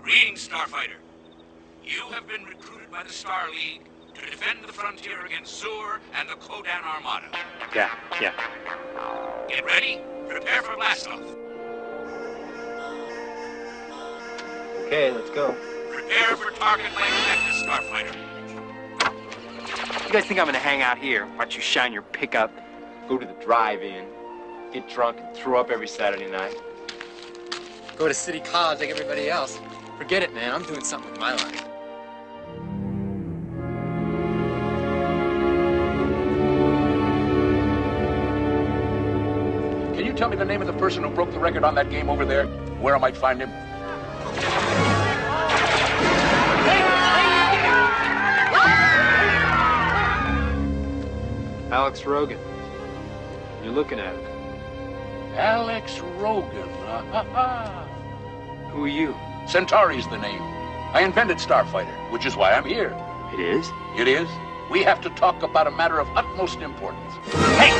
Greetings, Starfighter. You have been recruited by the Star League to defend the frontier against Zur and the Kodan Armada. Yeah. Get ready. Prepare for blast-off. Okay, let's go. Prepare for target length Nexus, Starfighter. You guys think I'm gonna hang out here, watch you shine your pickup, go to the drive-in, get drunk and throw up every Saturday night? Go to City College like everybody else? Forget it, man. I'm doing something with my life. Can you tell me the name of the person who broke the record on that game over there? Where I might find him? Alex Rogan. You're looking at it. Alex Rogan. Who are you? Centauri's the name. I invented Starfighter, which is why I'm here. It is? It is. We have to talk about a matter of utmost importance. Hey!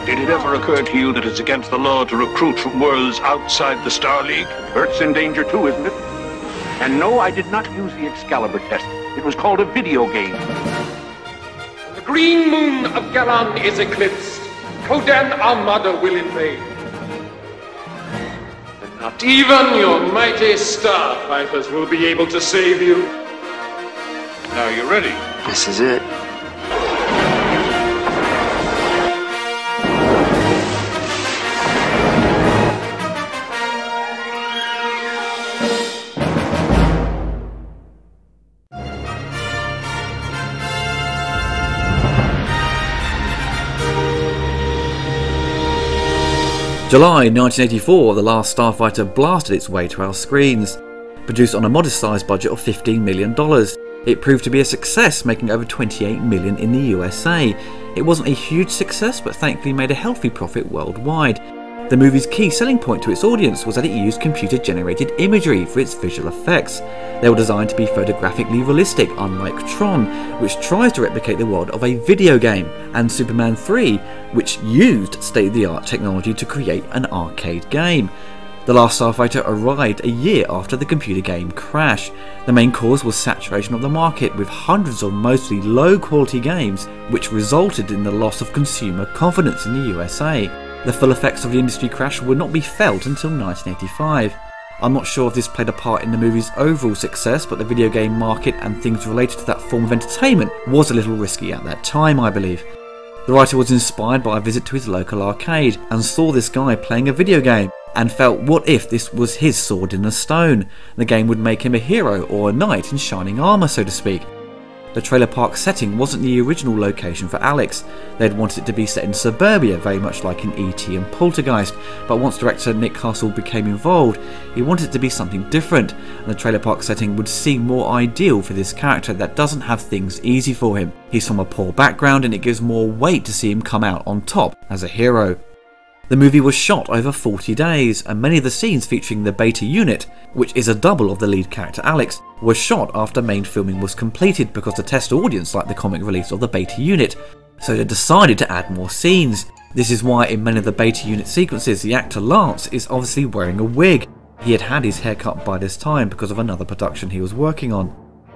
Did it ever occur to you that it's against the law to recruit from worlds outside the Star League? Earth's in danger too, isn't it? And no, I did not use the Excalibur test. It was called a video game. The green moon of Galan is eclipsed. Kodan Armada will invade. And not even your mighty Starfighters will be able to save you. Now you ready? This is it. July 1984, The Last Starfighter blasted its way to our screens. Produced on a modest-sized budget of $15 million, it proved to be a success, making over $28 million in the USA. It wasn't a huge success, but thankfully made a healthy profit worldwide. The movie's key selling point to its audience was that it used computer-generated imagery for its visual effects. They were designed to be photographically realistic, unlike Tron, which tries to replicate the world of a video game, and Superman 3, which used state-of-the-art technology to create an arcade game. The Last Starfighter arrived a year after the computer game crash. The main cause was saturation of the market, with hundreds of mostly low-quality games, which resulted in the loss of consumer confidence in the USA. The full effects of the industry crash would not be felt until 1985. I'm not sure if this played a part in the movie's overall success, but the video game market and things related to that form of entertainment was a little risky at that time, I believe. The writer was inspired by a visit to his local arcade and saw this guy playing a video game and felt, what if this was his sword in the stone? The game would make him a hero or a knight in shining armour, so to speak. The trailer park setting wasn't the original location for Alex. They'd wanted it to be set in suburbia, very much like in E.T. and Poltergeist, but once director Nick Castle became involved, he wanted it to be something different, and the trailer park setting would seem more ideal for this character that doesn't have things easy for him. He's from a poor background, and it gives more weight to see him come out on top as a hero. The movie was shot over 40 days, and many of the scenes featuring the beta unit, which is a double of the lead character Alex, were shot after main filming was completed because the test audience liked the comic release of the beta unit, so they decided to add more scenes. This is why in many of the beta unit sequences the actor Lance is obviously wearing a wig. He had had his hair cut by this time because of another production he was working on.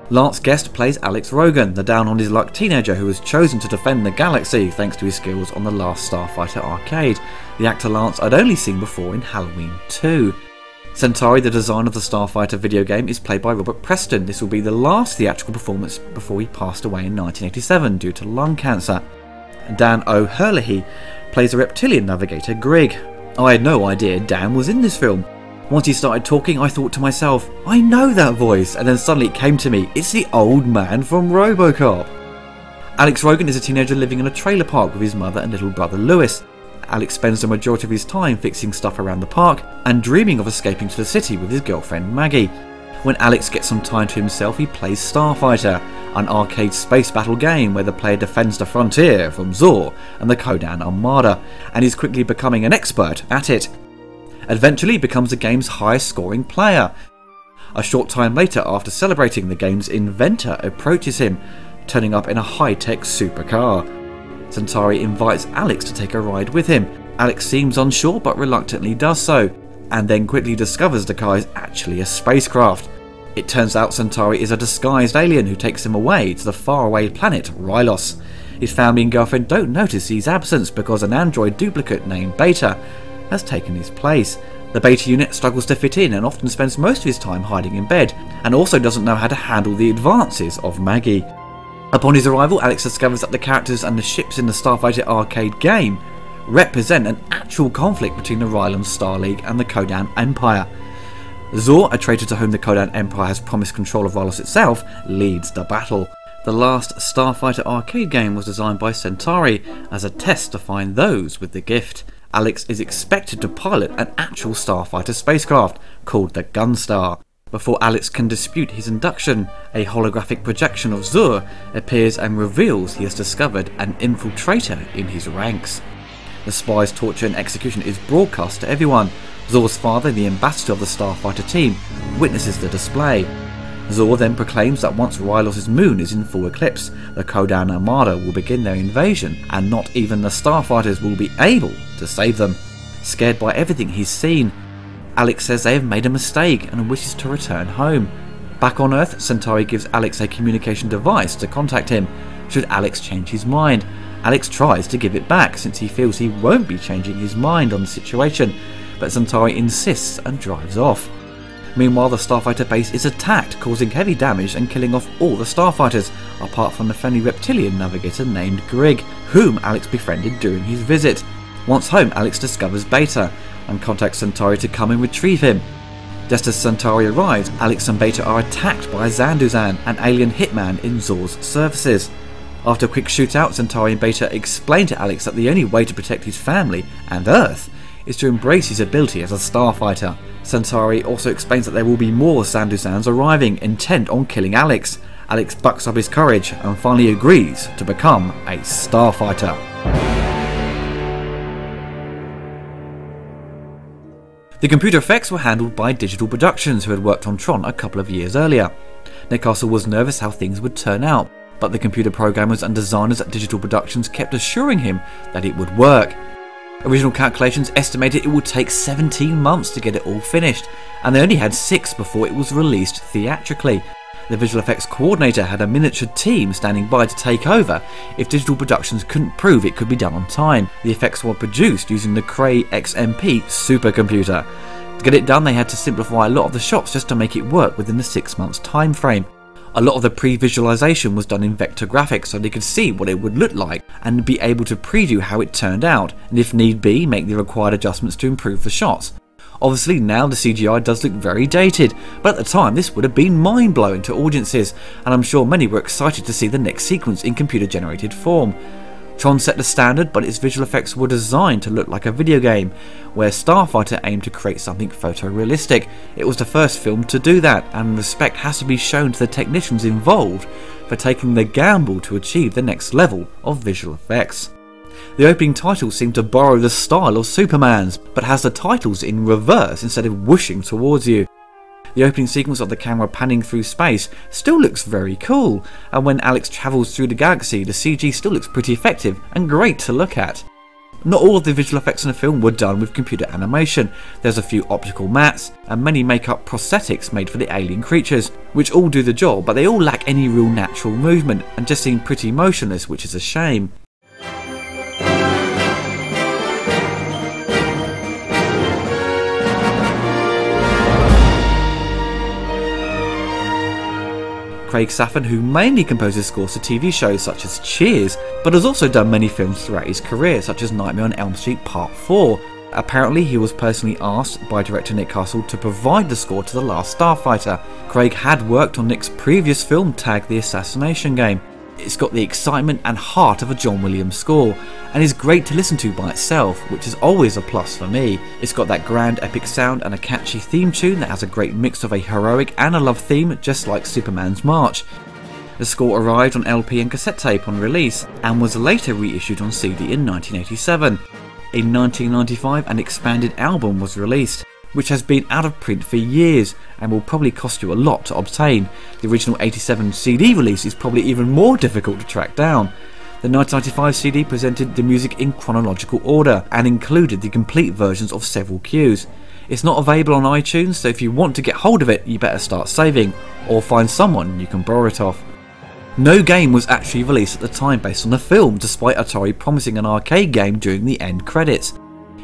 Lance Guest plays Alex Rogan, the down-on-his-luck teenager who was chosen to defend the galaxy thanks to his skills on the Last Starfighter arcade, the actor Lance I'd only seen before in Halloween 2. Centauri, the designer of the Starfighter video game, is played by Robert Preston. This will be the last theatrical performance before he passed away in 1987 due to lung cancer. Dan O'Herlihy plays a reptilian navigator Grig. I had no idea Dan was in this film. Once he started talking, I thought to myself, I know that voice, and then suddenly it came to me, it's the old man from RoboCop. Alex Rogan is a teenager living in a trailer park with his mother and little brother Lewis. Alex spends the majority of his time fixing stuff around the park and dreaming of escaping to the city with his girlfriend Maggie. When Alex gets some time to himself, he plays Starfighter, an arcade space battle game where the player defends the frontier from Zor and the Kodan Armada, and is quickly becoming an expert at it. Eventually he becomes the game's highest scoring player. A short time later, after celebrating, the game's inventor approaches him, turning up in a high-tech supercar. Centauri invites Alex to take a ride with him. Alex seems unsure but reluctantly does so, and then quickly discovers the car is actually a spacecraft. It turns out Centauri is a disguised alien who takes him away to the faraway planet Rylos. His family and girlfriend don't notice his absence because an android duplicate named Beta has taken his place. The Beta unit struggles to fit in and often spends most of his time hiding in bed, and also doesn't know how to handle the advances of Maggie. Upon his arrival, Alex discovers that the characters and the ships in the Starfighter arcade game represent an actual conflict between the Rylan Star League and the Kodan Empire. Zor, a traitor to whom the Kodan Empire has promised control of Rylos itself, leads the battle. The last Starfighter arcade game was designed by Centauri as a test to find those with the gift. Alex is expected to pilot an actual Starfighter spacecraft called the Gunstar. Before Alex can dispute his induction, a holographic projection of Zor appears and reveals he has discovered an infiltrator in his ranks. The spy's torture and execution is broadcast to everyone. Zor's father, the ambassador of the Starfighter team, witnesses the display. Zor then proclaims that once Rylos' moon is in full eclipse, the Kodan Armada will begin their invasion, and not even the Starfighters will be able to save them. Scared by everything he's seen, Alex says they have made a mistake and wishes to return home. Back on Earth, Centauri gives Alex a communication device to contact him should Alex change his mind. Alex tries to give it back since he feels he won't be changing his mind on the situation, but Centauri insists and drives off. Meanwhile, the Starfighter base is attacked, causing heavy damage and killing off all the Starfighters, apart from the friendly reptilian navigator named Grig, whom Alex befriended during his visit. Once home, Alex discovers Beta and contacts Centauri to come and retrieve him. Just as Centauri arrives, Alex and Beta are attacked by Zanduzan, an alien hitman in Zor's services. After a quick shootout, Centauri and Beta explain to Alex that the only way to protect his family and Earth is to embrace his ability as a starfighter. Centauri also explains that there will be more Zanduzans arriving, intent on killing Alex. Alex bucks up his courage and finally agrees to become a starfighter. The computer effects were handled by Digital Productions, who had worked on Tron a couple of years earlier. Nick Castle was nervous how things would turn out, but the computer programmers and designers at Digital Productions kept assuring him that it would work. Original calculations estimated it would take 17 months to get it all finished, and they only had 6 before it was released theatrically. The visual effects coordinator had a miniature team standing by to take over if Digital Productions couldn't prove it could be done on time. The effects were produced using the Cray XMP supercomputer. To get it done, they had to simplify a lot of the shots just to make it work within the 6 months time frame. A lot of the pre-visualization was done in vector graphics so they could see what it would look like and be able to preview how it turned out, and if need be, make the required adjustments to improve the shots. Obviously now the CGI does look very dated, but at the time this would have been mind-blowing to audiences, and I'm sure many were excited to see the next sequence in computer-generated form. Tron set the standard, but its visual effects were designed to look like a video game, where Starfighter aimed to create something photorealistic. It was the first film to do that, and respect has to be shown to the technicians involved for taking the gamble to achieve the next level of visual effects. The opening titles seem to borrow the style of Superman's, but has the titles in reverse instead of whooshing towards you. The opening sequence of the camera panning through space still looks very cool, and when Alex travels through the galaxy, the CG still looks pretty effective and great to look at. Not all of the visual effects in the film were done with computer animation. There's a few optical mats and many make-up prosthetics made for the alien creatures, which all do the job, but they all lack any real natural movement and just seem pretty motionless, which is a shame. Craig Safin, who mainly composes scores to TV shows such as Cheers, but has also done many films throughout his career, such as Nightmare on Elm Street Part 4. Apparently he was personally asked by director Nick Castle to provide the score to The Last Starfighter. Craig had worked on Nick's previous film Tag the Assassination Game. It's got the excitement and heart of a John Williams score, and is great to listen to by itself, which is always a plus for me. It's got that grand epic sound and a catchy theme tune that has a great mix of a heroic and a love theme, just like Superman's March. The score arrived on LP and cassette tape on release, and was later reissued on CD in 1987. In 1995 an expanded album was released, which has been out of print for years and will probably cost you a lot to obtain. The original 87 CD release is probably even more difficult to track down. The 1995 CD presented the music in chronological order and included the complete versions of several cues. It's not available on iTunes, so if you want to get hold of it you better start saving, or find someone you can borrow it off. No game was actually released at the time based on the film, despite Atari promising an arcade game during the end credits.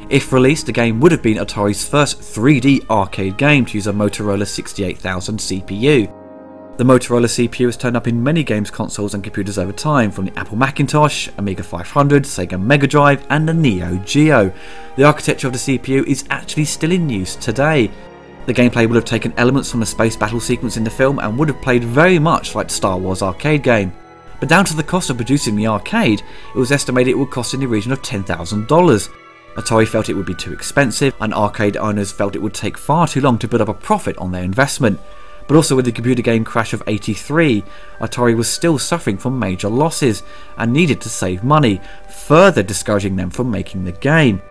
If released, the game would have been Atari's first 3D arcade game to use a Motorola 68000 CPU. The Motorola CPU has turned up in many games consoles and computers over time, from the Apple Macintosh, Amiga 500, Sega Mega Drive and the Neo Geo. The architecture of the CPU is actually still in use today. The gameplay would have taken elements from the space battle sequence in the film and would have played very much like the Star Wars arcade game. But down to the cost of producing the arcade, it was estimated it would cost in the region of $10,000. Atari felt it would be too expensive, and arcade owners felt it would take far too long to build up a profit on their investment. But also with the computer game crash of '83, Atari was still suffering from major losses and needed to save money, further discouraging them from making the game.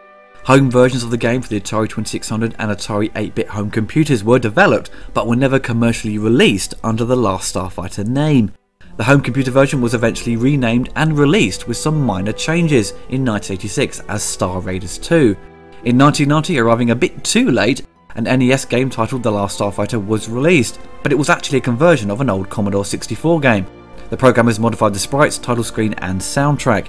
Home versions of the game for the Atari 2600 and Atari 8-bit home computers were developed, but were never commercially released under the Last Starfighter name. The home computer version was eventually renamed and released with some minor changes in 1986 as Star Raiders 2. In 1990, arriving a bit too late, an NES game titled The Last Starfighter was released, but it was actually a conversion of an old Commodore 64 game. The programmers modified the sprites, title screen and soundtrack.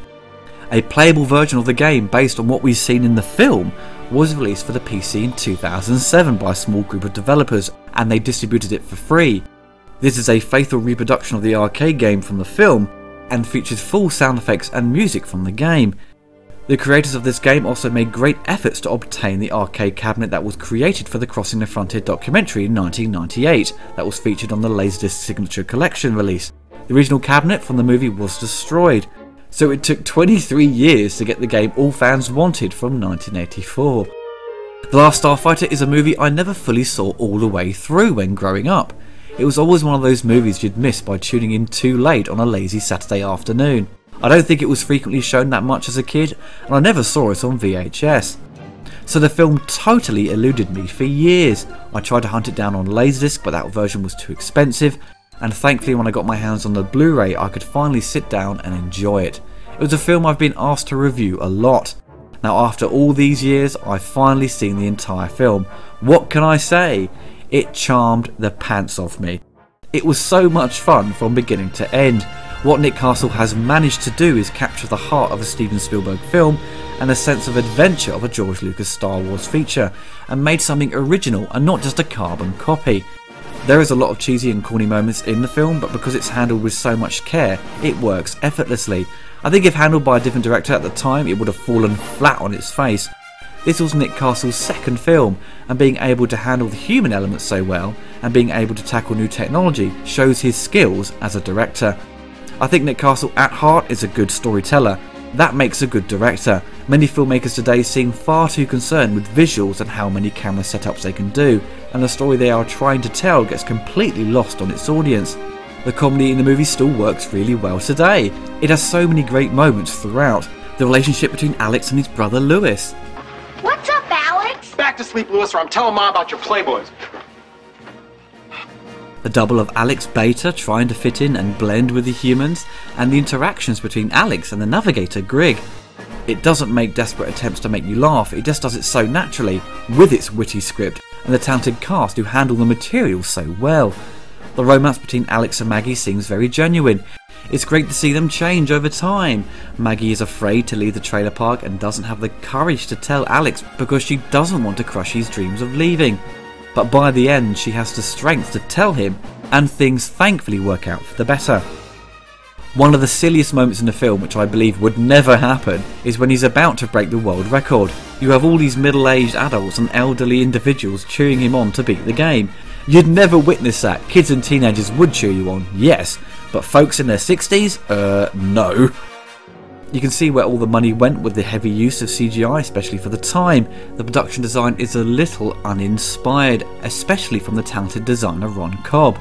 A playable version of the game based on what we've seen in the film was released for the PC in 2007 by a small group of developers, and they distributed it for free. This is a faithful reproduction of the arcade game from the film and features full sound effects and music from the game. The creators of this game also made great efforts to obtain the arcade cabinet that was created for the Crossing the Frontier documentary in 1998 that was featured on the Laserdisc Signature Collection release. The original cabinet from the movie was destroyed, so it took 23 years to get the game all fans wanted from 1984. The Last Starfighter is a movie I never fully saw all the way through when growing up. It was always one of those movies you'd miss by tuning in too late on a lazy Saturday afternoon. I don't think it was frequently shown that much as a kid, and I never saw it on VHS. So the film totally eluded me for years. I tried to hunt it down on Laserdisc, but that version was too expensive, and thankfully when I got my hands on the Blu-ray I could finally sit down and enjoy it. It was a film I've been asked to review a lot. Now after all these years I've finally seen the entire film. What can I say? It charmed the pants off me. It was so much fun from beginning to end. What Nick Castle has managed to do is capture the heart of a Steven Spielberg film and a sense of adventure of a George Lucas Star Wars feature, and made something original and not just a carbon copy. There is a lot of cheesy and corny moments in the film, but because it's handled with so much care, it works effortlessly. I think if handled by a different director at the time, it would have fallen flat on its face. This was Nick Castle's second film, and being able to handle the human elements so well, and being able to tackle new technology, shows his skills as a director. I think Nick Castle at heart is a good storyteller. That makes a good director. Many filmmakers today seem far too concerned with visuals and how many camera setups they can do, and the story they are trying to tell gets completely lost on its audience. The comedy in the movie still works really well today. It has so many great moments throughout. The relationship between Alex and his brother Lewis. What's up, Alex? Back to sleep, Lewis, or I'm telling Mom about your Playboys. The double of Alex Beta trying to fit in and blend with the humans, and the interactions between Alex and the navigator Grig. It doesn't make desperate attempts to make you laugh, it just does it so naturally, with its witty script and the talented cast who handle the material so well. The romance between Alex and Maggie seems very genuine. It's great to see them change over time. Maggie is afraid to leave the trailer park and doesn't have the courage to tell Alex because she doesn't want to crush his dreams of leaving. But by the end she has the strength to tell him, and things thankfully work out for the better. One of the silliest moments in the film, which I believe would never happen, is when he's about to break the world record. You have all these middle-aged adults and elderly individuals cheering him on to beat the game. You'd never witness that. Kids and teenagers would cheer you on, yes, But folks in their 60s? No. You can see where all the money went with the heavy use of CGI, especially for the time. The production design is a little uninspired, especially from the talented designer Ron Cobb.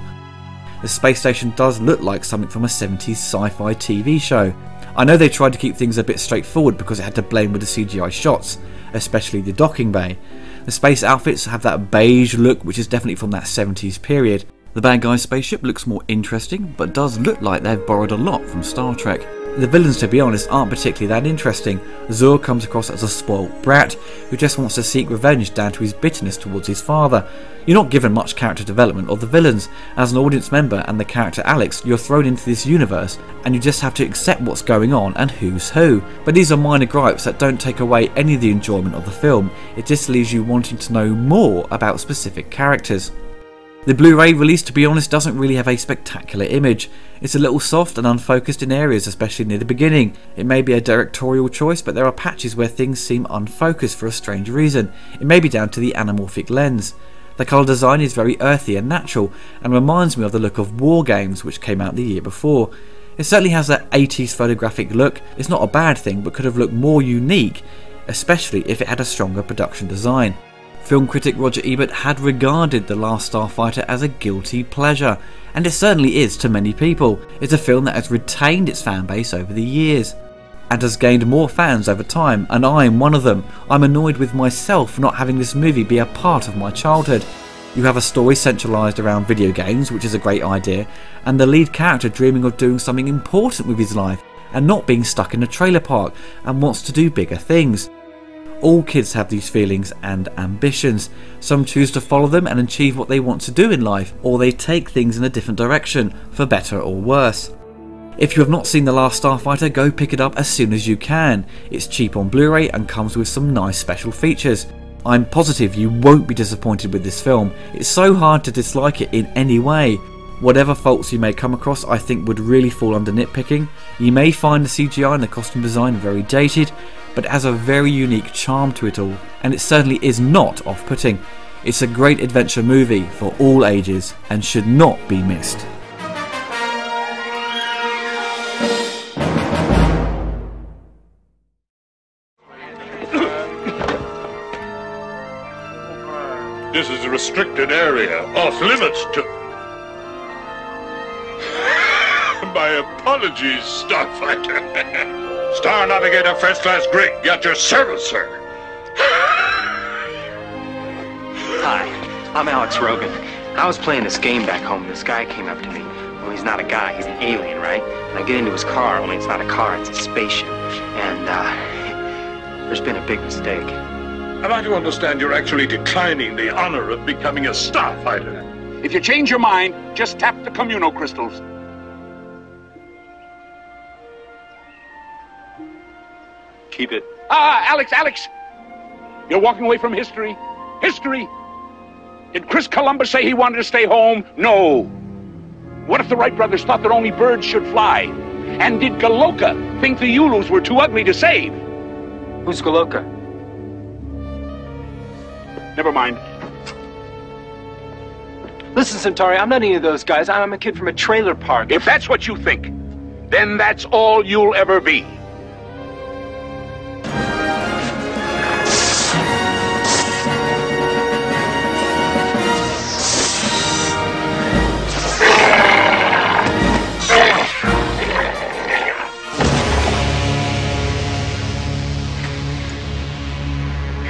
The space station does look like something from a 70s sci-fi TV show. I know they tried to keep things a bit straightforward because it had to blend with the CGI shots, especially the docking bay. The space outfits have that beige look, which is definitely from that 70s period. The bad guy's spaceship looks more interesting, but does look like they've borrowed a lot from Star Trek. The villains, to be honest, aren't particularly that interesting. Zur comes across as a spoilt brat who just wants to seek revenge down to his bitterness towards his father. You're not given much character development of the villains. As an audience member and the character Alex, you're thrown into this universe and you just have to accept what's going on and who's who. But these are minor gripes that don't take away any of the enjoyment of the film. It just leaves you wanting to know more about specific characters. The Blu-ray release, to be honest, doesn't really have a spectacular image. It's a little soft and unfocused in areas, especially near the beginning. It may be a directorial choice, but there are patches where things seem unfocused for a strange reason. It may be down to the anamorphic lens. The colour design is very earthy and natural, and reminds me of the look of War Games, which came out the year before. It certainly has that 80s photographic look. It's not a bad thing, but could have looked more unique, especially if it had a stronger production design. Film critic Roger Ebert had regarded The Last Starfighter as a guilty pleasure, and it certainly is to many people. It's a film that has retained its fan base over the years, and has gained more fans over time, and I'm one of them. I'm annoyed with myself for not having this movie be a part of my childhood. You have a story centralised around video games, which is a great idea, and the lead character dreaming of doing something important with his life, and not being stuck in a trailer park, and wants to do bigger things. All kids have these feelings and ambitions. Some choose to follow them and achieve what they want to do in life, or they take things in a different direction, for better or worse. If you have not seen The Last Starfighter, go pick it up as soon as you can. It's cheap on Blu-ray and comes with some nice special features. I'm positive you won't be disappointed with this film. It's so hard to dislike it in any way. Whatever faults you may come across, I think would really fall under nitpicking. You may find the CGI and the costume design very dated, but it has a very unique charm to it all, and it certainly is not off-putting. It's a great adventure movie for all ages and should not be missed. This is a restricted area, off limits to... My apologies, Starfighter. Star Navigator First Class Greg, at your service, sir. Hi, I'm Alex Rogan. I was playing this game back home and this guy came up to me. Well, he's not a guy, he's an alien, right? And I get into his car, only it's not a car, it's a spaceship. And, there's been a big mistake. Am I to understand you're actually declining the honor of becoming a starfighter? If you change your mind, just tap the communocrystals. Keep it. Alex! You're walking away from history. History! Did Chris Columbus say he wanted to stay home? No. What if the Wright brothers thought that only birds should fly? And did Galoka think the Ulus were too ugly to save? Who's Galoka? Never mind. Listen, Centauri, I'm not any of those guys. I'm a kid from a trailer park. If that's what you think, then that's all you'll ever be.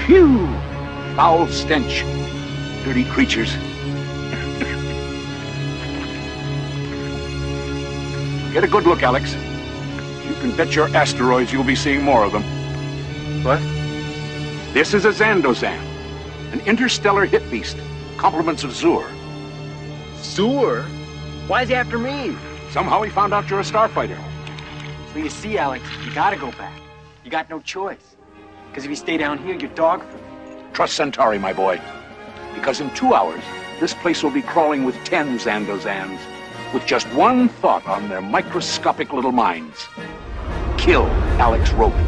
Phew! Foul stench. Dirty creatures. Get a good look, Alex. You can bet your asteroids you'll be seeing more of them. What? This is a Zandozan, an interstellar hit beast. Compliments of Zur. Zur? Why is he after me? Somehow he found out you're a starfighter. So you see, Alex, you gotta go back. You got no choice. Because if you stay down here, you're dog-food. Trust Centauri, my boy. Because in 2 hours, this place will be crawling with 10 Zandozans, with just one thought on their microscopic little minds. Kill Alex Rogan.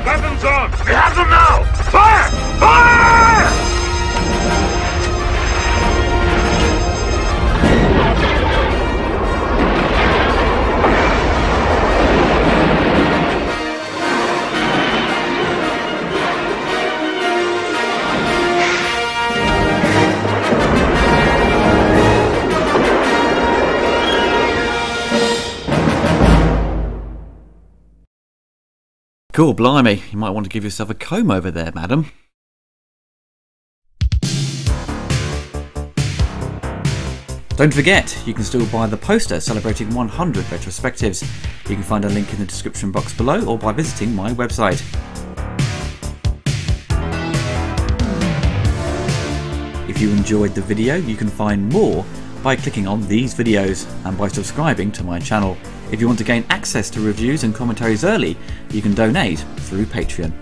Weapons on! We have them now! Fire! Fire! Cool, blimey, you might want to give yourself a comb over there, madam. Don't forget, you can still buy the poster celebrating 100 retrospectives. You can find a link in the description box below or by visiting my website. If you enjoyed the video, you can find more by clicking on these videos and by subscribing to my channel. If you want to gain access to reviews and commentaries early, you can donate through Patreon.